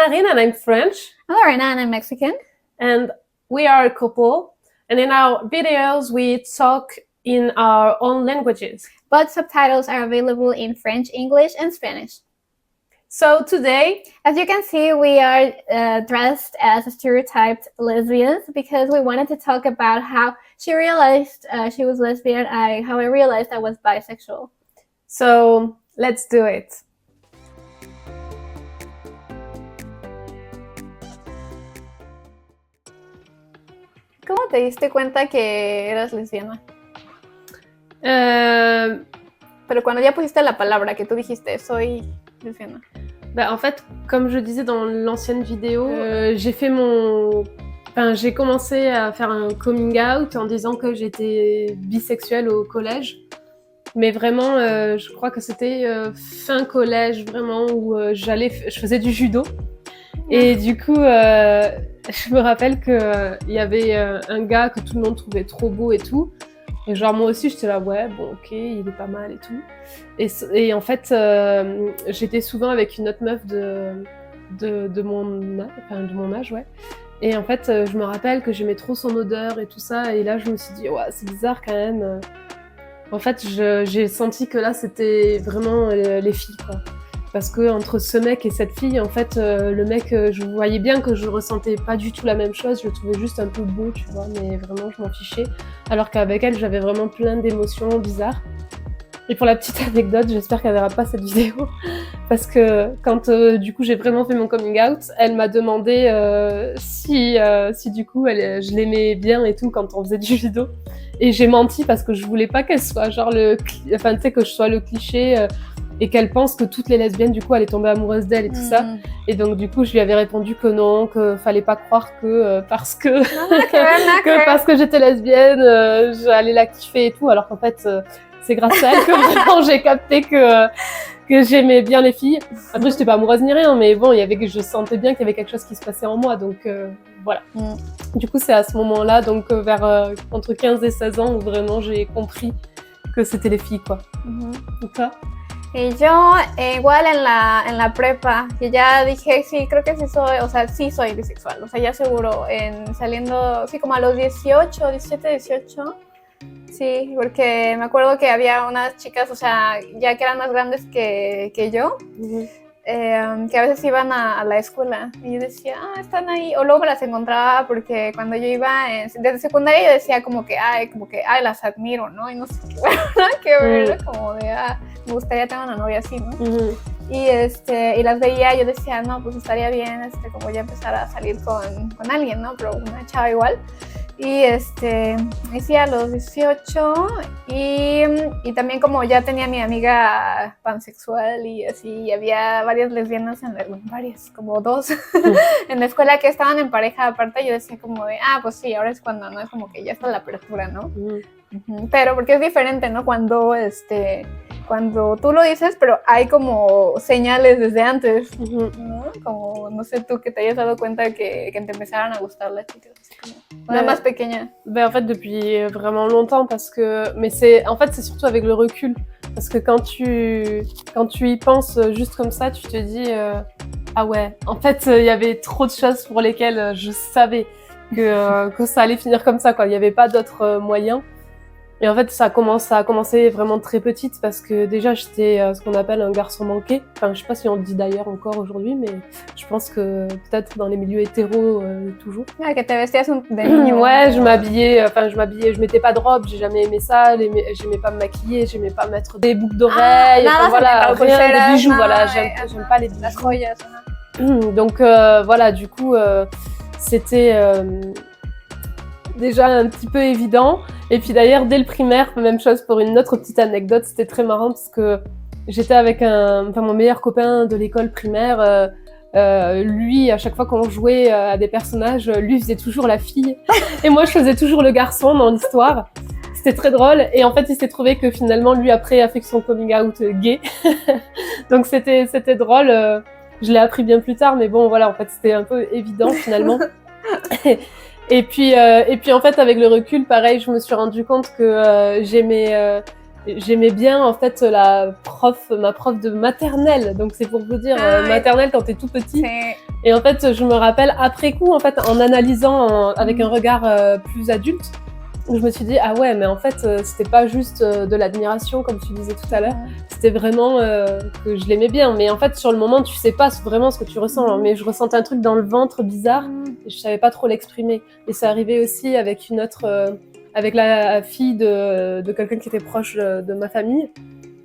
Karine and I'm French. I'm Lorena and I'm Mexican. And we are a couple. And in our videos, we talk in our own languages. But subtitles are available in French, English, and Spanish. So today, as you can see, we are dressed as stereotyped lesbians because we wanted to talk about how she realized she was lesbian, how I realized I was bisexual. So let's do it. ¿Cómo te diste cuenta que eras lesbiana? Pero cuando ya pusiste la palabra, que tú dijiste, soy lesbiana. En fait, comme je disais dans l'ancienne vidéo, j'ai commencé à faire un coming out en disant que j'étais bisexuelle au collège. Mais vraiment, je crois que c'était fin collège, vraiment, où je faisais du judo. Et du coup, je me rappelle qu'il y avait un gars que tout le monde trouvait trop beau et tout. Et genre moi aussi, j'étais là, ouais, bon, ok, il est pas mal et tout. Et en fait, j'étais souvent avec une autre meuf de mon âge, ouais. Et en fait, je me rappelle que j'aimais trop son odeur et tout ça. Et là, je me suis dit, ouais, c'est bizarre quand même. En fait, j'ai senti que là, c'était vraiment les filles, quoi. Parce que entre ce mec et cette fille, en fait, le mec, je voyais bien que je ressentais pas du tout la même chose. Je le trouvais juste un peu beau, tu vois, mais vraiment, je m'en fichais. Alors qu'avec elle, j'avais vraiment plein d'émotions bizarres. Et pour la petite anecdote, j'espère qu'elle verra pas cette vidéo, parce que quand du coup j'ai vraiment fait mon coming out, elle m'a demandé si du coup je l'aimais bien et tout quand on faisait du judo. Et j'ai menti parce que je voulais pas qu'elle soit genre que je sois le cliché. Et qu'elle pense que toutes les lesbiennes, du coup, allaient tomber amoureuses d'elle et tout ça. Et donc, du coup, je lui avais répondu que non, que fallait pas croire que parce que j'étais lesbienne, j'allais la kiffer et tout. Alors qu'en fait, c'est grâce à elle que vraiment j'ai capté que j'aimais bien les filles. Après, j'étais pas amoureuse ni rien, mais bon, je sentais bien qu'il y avait quelque chose qui se passait en moi. Donc, voilà. Du coup, c'est à ce moment-là, donc vers entre 15 et 16 ans, où vraiment j'ai compris que c'était les filles, quoi. Et toi? Y yo igual en la prepa, que ya dije, sí, creo que sí soy, o sea, sí soy bisexual, o sea, ya seguro, saliendo, sí, como a los 18, 17, 18, sí, porque me acuerdo que había unas chicas, o sea, ya que eran más grandes que yo, que a veces iban a la escuela y yo decía, están ahí, o luego me las encontraba porque cuando yo iba desde secundaria yo decía como que, las admiro, ¿no? Y no sé qué, bueno, nada que ver, como de, me gustaría tener una novia así, ¿no? Y las veía, yo decía, no, pues estaría bien, como ya empezar a salir con alguien, ¿no? Pero una chava igual. Y sí, a los 18 y también como ya tenía mi amiga pansexual y así, y había varias lesbianas, como dos en la escuela que estaban en pareja aparte, yo decía como de, pues sí, ahora es cuando, ¿no? Es como que ya está la apertura, ¿no? Pero porque es diferente, ¿no? Cuando tú lo dices, pero hay como señales desde antes, ¿no? Como, no sé, tú que te hayas dado cuenta que te empezaron a gustar las chicas, como más pequeña. En fait, depuis vraiment longtemps, mais en fait, c'est surtout avec le recul, parce que quand tu y penses juste comme ça, tu te dis, ah ouais, en fait, il y avait trop de choses pour lesquelles je savais que ça allait finir comme ça, quoi. Il n'y avait pas d'autres moyens. Et en fait, ça a commencé vraiment très petite parce que déjà, j'étais ce qu'on appelle un garçon manqué. Enfin, je sais pas si on le dit d'ailleurs encore aujourd'hui, mais je pense que peut-être dans les milieux hétéros, toujours. Que te vestías de niño. Ouais, je m'habillais, je mettais pas de robe, j'ai jamais aimé ça, j'aimais pas me maquiller, j'aimais pas mettre des boucles d'oreilles, voilà, rien, des bijoux, voilà, j'aime pas les bijoux. Donc voilà, du coup, c'était déjà un petit peu évident. Et puis d'ailleurs, dès le primaire, même chose pour une autre petite anecdote, c'était très marrant parce que j'étais avec mon meilleur copain de l'école primaire. Lui, à chaque fois qu'on jouait à des personnages, lui faisait toujours la fille. Et moi, je faisais toujours le garçon dans l'histoire. C'était très drôle. Et en fait, il s'est trouvé que finalement, lui, après, a fait son coming out gay. Donc, c'était drôle. Je l'ai appris bien plus tard, mais bon, voilà, en fait, c'était un peu évident finalement. Et puis en fait, avec le recul, pareil, je me suis rendu compte que j'aimais j'aimais bien en fait ma prof de maternelle, donc c'est pour vous dire maternelle quand t'es tout petit. Et en fait, je me rappelle après coup, en fait, en analysant avec un regard plus adulte, où je me suis dit ah ouais, mais en fait, c'était pas juste de l'admiration comme tu disais tout à l'heure, c'était vraiment que je l'aimais bien. Mais en fait, sur le moment, tu sais pas vraiment ce que tu ressens. Hein, mais je ressentais un truc dans le ventre bizarre, et je savais pas trop l'exprimer. Et ça arrivait aussi avec une autre. Avec la fille de quelqu'un qui était proche de ma famille.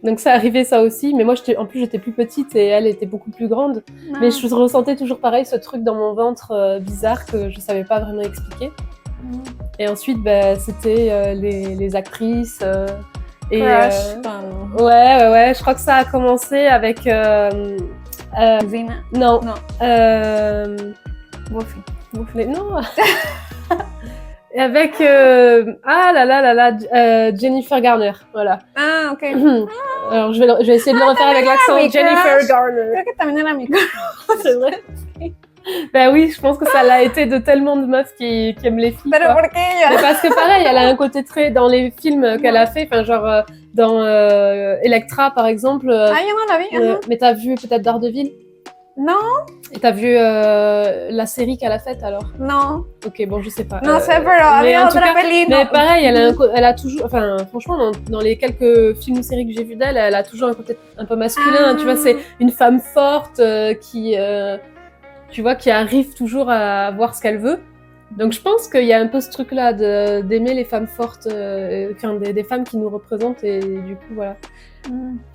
Donc ça arrivait ça aussi, mais moi en plus j'étais plus petite et elle était beaucoup plus grande. Mais je ressentais toujours pareil, ce truc dans mon ventre bizarre que je savais pas vraiment expliquer. Et ensuite c'était les actrices. Et ouais, je crois que ça a commencé avec... Zina? Non. Buffy. Non. Avec Jennifer Garner, voilà. Ah, ok. Alors je vais essayer de le refaire avec l'accent Jennifer Garner. Creo que también era mi C'est vrai. Ben oui, je pense que ça l'a été de tellement de meufs qui aiment les filles. Pero ¿por qué ella? Mais parce que pareil, elle a un côté très dans les films qu'elle a fait, enfin genre dans Electra par exemple. Ah, yo no la vi. Mais t'as vu peut-être Daredevil? Non. Et t'as vu la série qu'elle a faite alors? Non. Ok, bon, je sais pas. No sé, pero había otra peli. Mais pareil, elle a toujours, enfin, franchement, dans les quelques films ou séries que j'ai vues d'elle, elle a toujours un côté un peu masculin. Tu vois, c'est une femme forte qui, tu vois, qui arrive toujours à voir ce qu'elle veut. Donc, je pense qu'il y a un peu ce truc-là d'aimer les femmes fortes, enfin, des femmes qui nous représentent et du coup, voilà.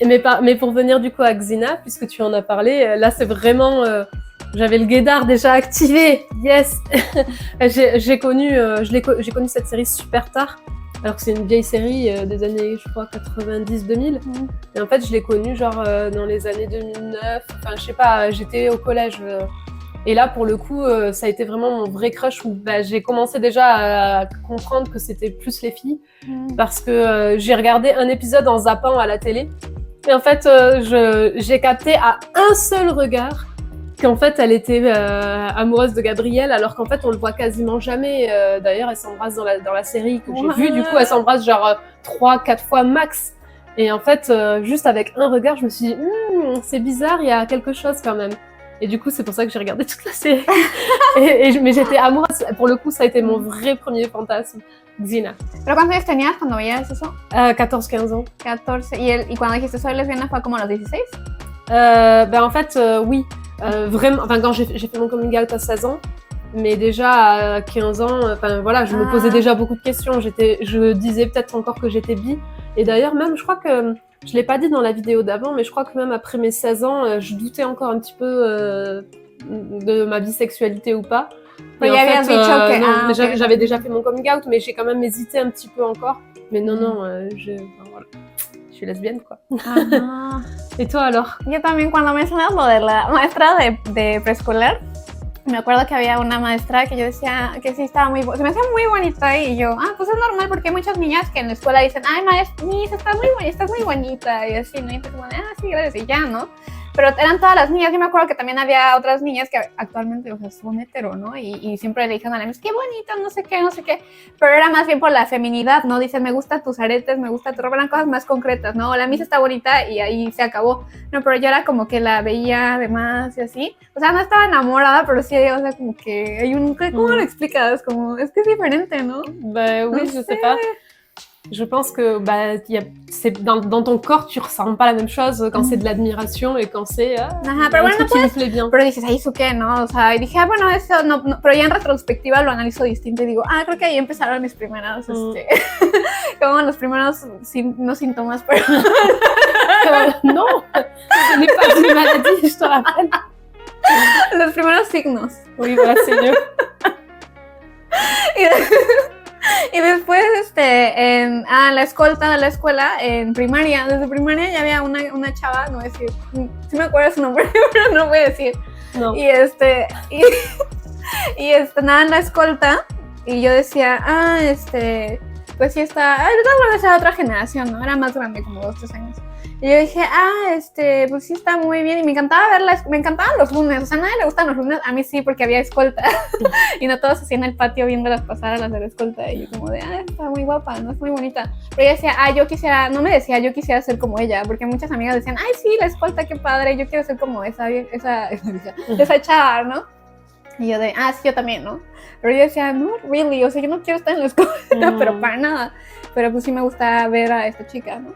Mais pour venir du coup à Xena, puisque tu en as parlé, là c'est vraiment... j'avais le guédard déjà activé, yes. J'ai connu cette série super tard, alors que c'est une vieille série des années, je crois, 90-2000. Et en fait, je l'ai connue genre dans les années 2009, enfin je sais pas, j'étais au collège. Et là, pour le coup, ça a été vraiment mon vrai crush où j'ai commencé déjà à comprendre que c'était plus les filles parce que j'ai regardé un épisode en zappant à la télé. Et en fait, j'ai capté à un seul regard qu'en fait, elle était amoureuse de Gabriel alors qu'en fait, on le voit quasiment jamais. D'ailleurs, elle s'embrasse dans la série que j'ai vue. Du coup, elle s'embrasse genre 3-4 fois max. Et en fait, juste avec un regard, je me suis dit, c'est bizarre, il y a quelque chose quand même. Et du coup, c'est pour ça que j'ai regardé toute la série. Mais j'étais amoureuse. Pour le coup, ça a été mon vrai premier fantasme. Xena. ¿Pero cuántos años tenías cuando veías eso? 14-15 ans. 14. ¿Y cuando dijiste soy lesbiana fue como a los 16? En fait, oui. Vraiment, enfin, quand j'ai fait mon coming out à 16 ans, mais déjà à 15 ans, enfin voilà, je me posais déjà beaucoup de questions. Je disais peut-être encore que j'étais bi. Et d'ailleurs, même, je crois que je l'ai pas dit dans la vidéo d'avant, mais je crois que même après mes 16 ans, je doutais encore un petit peu de ma bisexualité ou pas. Mais j'avais déjà fait mon coming out, mais j'ai quand même hésité un petit peu encore. Mais non, voilà. Je suis lesbienne, quoi. ¿Y tú, alors? Yo también, cuando mencionas lo de la maestra de preescolar, me acuerdo que había una maestra que yo decía que sí estaba se me hacía muy bonita y yo, pues es normal porque hay muchas niñas que en la escuela dicen, ay, maestra, estás muy bonita y así, ¿no? Y pues como, sí, gracias, y ya, ¿no? Pero eran todas las niñas. Yo me acuerdo que también había otras niñas que actualmente, o sea, son hetero, ¿no? Y siempre le dijeron a la niña, qué bonita, no sé qué. Pero era más bien por la feminidad, ¿no? Dicen, me gustan tus aretes, me gusta tu ropa, eran cosas más concretas, ¿no? La misa está bonita y ahí se acabó. No, pero yo era como que la veía además y así. O sea, no estaba enamorada, pero sí, o sea, como que hay un... ¿Cómo lo explicas? Como, es que es diferente, ¿no? Oui, je sais pas. Je pense que dans ton corps, tu ressens pas la même chose quand c'est de l'admiration et quand c'est pero bueno, qui me plaît bien. Pero dices, ahí su qué, ¿no? O sea, y dije, bueno, eso no, pero ya en retrospectiva lo analizo distinto y digo, creo que ahí empezaron mis primeros, como los primeros no síntomas, pero... No, ce n'est pas une maladie, je te rappelle. Los primeros signos. Oui, voilà, c'est mieux. Y después, en la escolta de la escuela, en primaria, desde primaria ya había una chava, no voy a decir, sí me acuerdo su nombre, pero no voy a decir. No. Y nada en la escolta, y yo decía, pues sí está, de todas maneras era otra generación, ¿no? Era más grande, como 2-3 años. Y yo dije, pues sí está muy bien. Y me encantaba me encantaban los lunes. O sea, a nadie le gustan los lunes. A mí sí, porque había escolta. Y no todos así en el patio viéndolas pasar a las de la escolta. Y yo como de, está muy guapa, ¿no? Es muy bonita. Pero ella decía, yo quisiera, no me decía, yo quisiera ser como ella. Porque muchas amigas decían, sí, la escolta, qué padre. Yo quiero ser como esa chava, ¿no? Y yo de, sí, yo también, ¿no? Pero yo decía, no, really, o sea, yo no quiero estar en la escolta, pero para nada. Pero pues sí me gusta ver a esta chica, ¿no?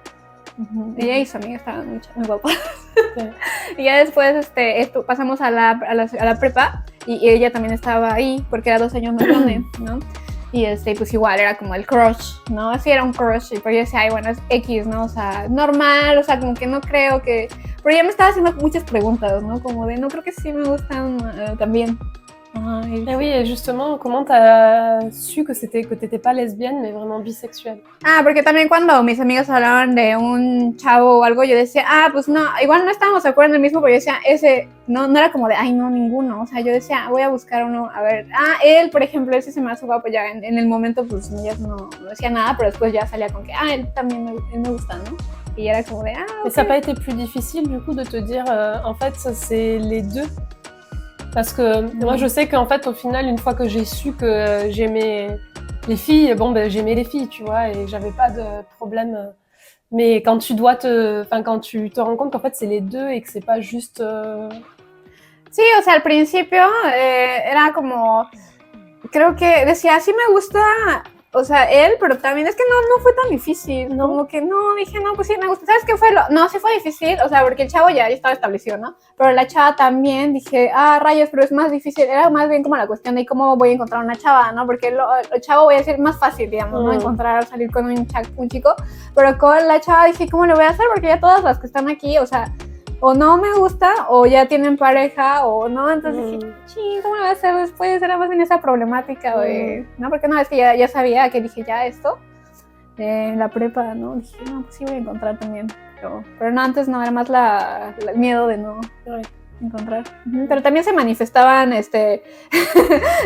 Ella y su amiga estaban muy guapas. Sí. Y ya después pasamos a la prepa y ella también estaba ahí porque era 2 años más grande, ¿no? Y pues igual era como el crush, ¿no? Así era un crush, pero yo decía, bueno, es X, ¿no? O sea, normal, o sea, como que no creo que... Pero ella me estaba haciendo muchas preguntas, ¿no? Como de, no creo que sí me gustan también. Oui, et justement, comment t'as su que t'étais pas lesbienne, mais vraiment bisexuelle? Porque también cuando mis amigas hablaban de un chavo o algo, yo decía, pues no, igual no estábamos de acuerdo en el mismo, pero yo decía, ese, no era como de, no, ninguno, o sea, yo decía, voy a buscar uno, a ver, él, por ejemplo, ese se me hace guapo, ya en el momento, pues, ella no decía nada, pero después ya salía con que, él también me gusta, ¿no? Y era como de, okay. Et ça n'a pas été plus difficile, du coup, de te dire, en fait, ça, c'est les deux? Parce que moi, je sais qu'en fait, au final, une fois que j'ai su que j'aimais les filles, j'aimais les filles, tu vois, et j'avais pas de problème. Mais quand tu te rends compte qu'en fait, c'est les deux et que c'est pas juste... Sí, o sea, al principio era como... Creo que decía, sí me gusta... O sea, él, pero también es que no fue tan difícil, ¿no? Como que no, dije, no, pues sí, me gusta. ¿Sabes qué fue? No, sí fue difícil, o sea, porque el chavo ya estaba establecido, ¿no? Pero la chava también, dije, rayos, pero es más difícil. Era más bien como la cuestión de cómo voy a encontrar una chava, ¿no? Porque el chavo voy a decir más fácil, digamos, ¿no? Encontrar, salir con un chico. Pero con la chava dije, ¿cómo le voy a hacer? Porque ya todas las que están aquí, o sea... o no me gusta, o ya tienen pareja, o no, entonces dije, ¿cómo lo voy a hacer después? Era más bien esa problemática, ¿no? Porque una vez que ya sabía que dije, ya esto, en la prepa, ¿no? Dije, no, pues sí voy a encontrar también, pero no, antes no, era más el miedo de no encontrar. Pero también se manifestaban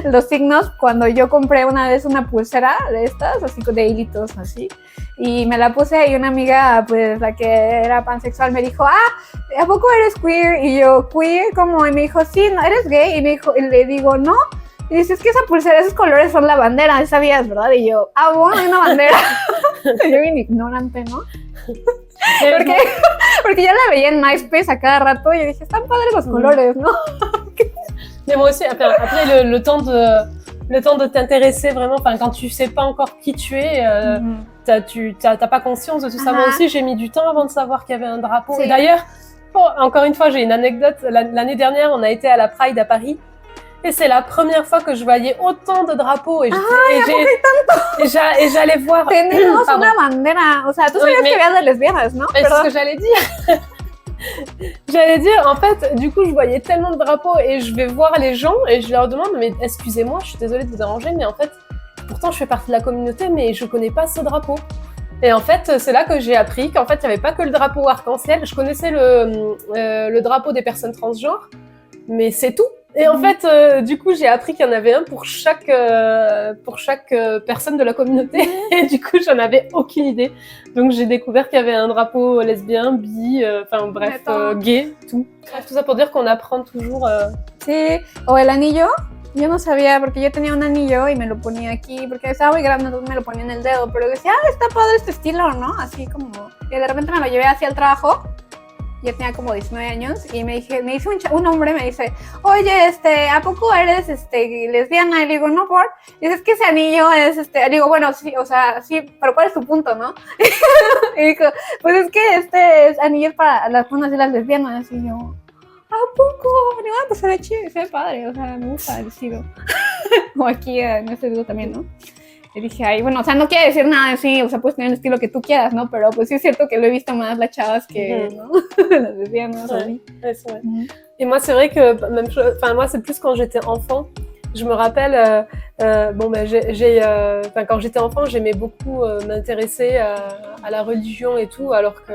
los signos cuando yo compré una vez una pulsera de estas, así de hilitos, así, y me la puse y una amiga, pues la que era pansexual, me dijo, ¿a poco eres queer? Y yo, ¿queer? ¿Cómo? Y me dijo, sí, ¿no eres gay? Y le digo, no. Y dice, es que esa pulsera, esos colores son la bandera, ¿sabías, verdad? Y yo, bueno, hay una bandera. Yo bien ignorante, ¿no? Porque ya la veía en MySpace a cada rato y dije, están padres los colores, ¿no? Mais moi aussi, après le temps de t'intéresser vraiment, quand tu sais pas encore qui tu es, t'as pas conscience de tout ça. Moi aussi, j'ai mis du temps avant de savoir qu'il y avait un drapeau. Et d'ailleurs, encore une fois, j'ai une anecdote. L'année dernière, on a été à la Pride à Paris. Et c'est la première fois que je voyais autant de drapeaux. Et j'allais voir... Tenemos una bandera. O sea, tú sabías que había de lesbianas, ¿no? C'est ce que j'allais dire. J'allais dire, en fait, du coup, je voyais tellement de drapeaux et je vais voir les gens et je leur demande, mais excusez-moi, je suis désolée de vous déranger, mais en fait, pourtant, je fais partie de la communauté, mais je connais pas ce drapeau. Et en fait, c'est là que j'ai appris qu'en fait, il n'y avait pas que le drapeau arc-en-ciel. Je connaissais le drapeau des personnes transgenres, mais c'est tout. Et en fait, du coup, j'ai appris qu'il y en avait un pour chaque personne de la communauté. Et du coup, j'en avais aucune idée. Donc, j'ai découvert qu'il y avait un drapeau lesbien, bi, gay, tout. Tout ça pour dire qu'on apprend toujours. Sí, o el anillo. Yo no sabía, porque yo tenía un anillo y me lo ponía aquí, porque estaba muy grande, entonces me lo ponía en el dedo. Pero decía, está padre este estilo, ¿no? Así como... Y de repente me lo llevé hacia el trabajo. Yo tenía como 19 años y me dice un hombre, me dice, oye, ¿a poco eres lesbiana? Y le digo, no, ¿por? Y dice, es que ese anillo es, le digo, bueno, sí, o sea, sí, pero ¿cuál es tu punto, no? Y dijo, pues es que anillo es para las lesbianas. Y yo, ¿a poco? Y digo, pues se ve chido, se ve padre, o sea, me gusta el estilo. O aquí en este video también, ¿no? Y dije, bueno, o sea, no quiere decir nada así, o sea, puedes tener el estilo que tú quieras, ¿no? Pero pues sí es cierto que lo he visto más las chavas que, ¿no? Las lesbianas, ouais, c'est vrai. Et moi, c'est vrai que, même chose, moi, c'est plus quand j'étais enfant. Je me rappelle, quand j'étais enfant, j'aimais beaucoup m'intéresser à la religion et tout, alors que,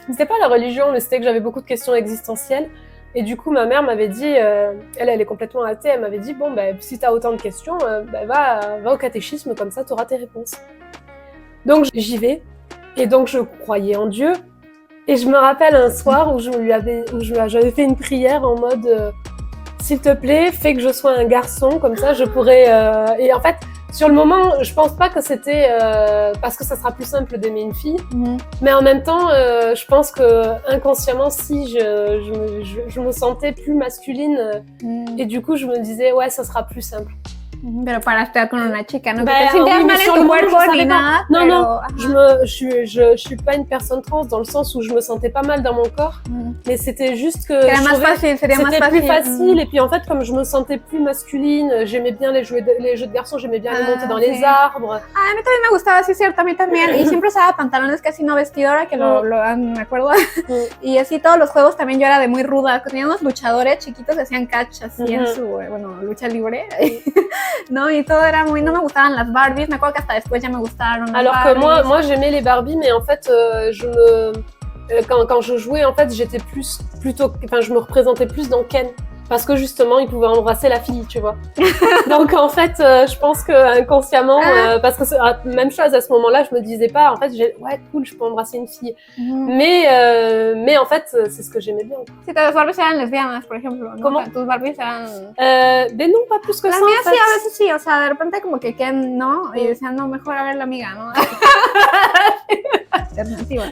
c'était pas la religion, mais c'était que j'avais beaucoup de questions existentielles. Et du coup, ma mère m'avait dit, elle est complètement athée, elle m'avait dit, si t'as autant de questions, va au catéchisme, comme ça t'auras tes réponses. Donc j'y vais, et donc je croyais en Dieu, Et je me rappelle un soir où j'avais fait une prière en mode s'il te plaît, fais que je sois un garçon, comme ça je pourrais... Et en fait, sur le moment, je pense pas que c'était parce que ça sera plus simple d'aimer une fille, mais en même temps, je pense que inconsciemment, si je me sentais plus masculine, et du coup, je me disais, ouais, ça sera plus simple. Pero para estar con una chica, ¿no? Ben, Que te sientas oui, mais mal sur en le tu moment, cuerpo je savais ni pas. nada, Non, pero... non, je suis pas une personne trans dans le sens où je me sentais pas mal dans mon corps, mais c'était juste que Era je más trouvais fácil, sería más c'était plus fácil. facile. Et puis en fait, comme je me sentais plus masculine, j'aimais bien les jeux de garçons, j'aimais bien aller monter dans sí. les arbres. Ah, a mí también me gustaba, sí, cierto, a mí también. Y siempre usaba pantalones casi no vestido, ahora que me acuerdo. Y así todos los juegos también yo era de muy ruda. Teníamos luchadores chiquitos que hacían catch así en su, lucha libre. ¿No? Y todo era muy... No me gustaban las Barbies, me acuerdo que hasta después ya me gustaron las Alors Barbies. que moi j'aimais les Barbies, mais en fait, quand je jouais, en fait, je me représentais plus dans Ken. Parce que justement, il pouvait embrasser la fille, tu vois. Donc en fait, je pense que inconsciemment, parce que même chose à ce moment-là, je me disais pas, en fait, ouais, cool, je peux embrasser une fille. Mais en fait, c'est ce que j'aimais bien. Si tus Barbies eran lesbianas, por ejemplo, ¿no? ¿Cómo? Tus Barbies eran... Mais non, pas plus que Las ça. mías En fait. sí, a veces sí, o sea, de repente como que Ken, ¿no? Y decían, no, mejor a ver la amiga, ¿no? Alternativa.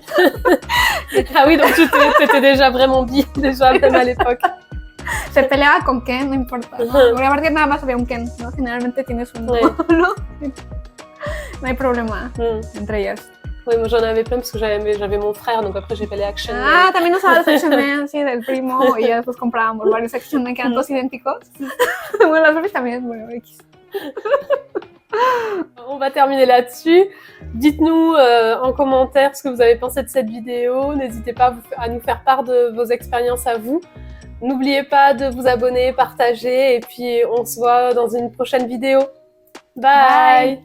Ah oui, donc tu étais déjà vraiment bi, déjà même à l'époque. Se peleaba con Ken, no importa, ¿no? Porque aparte nada más había un Ken, ¿no? Generalmente tienes uno, ¿no? No hay problema entre ellas. Oui, moi j'en avais plein parce que j'avais mon frère, donc après j'ai pelé Action Man. Ah, también usaba los Action Man, sí, del primo, y ya después comprábamos varios Action Man que eran todos idénticos. Bueno, las Barbies también, bueno, X. On va terminer là-dessus. Dites-nous en commentaire ce que vous avez pensé de cette vidéo. N'hésitez pas à nous faire part de vos expériences à vous. N'oubliez pas de vous abonner, partager, et puis on se voit dans une prochaine vidéo. Bye.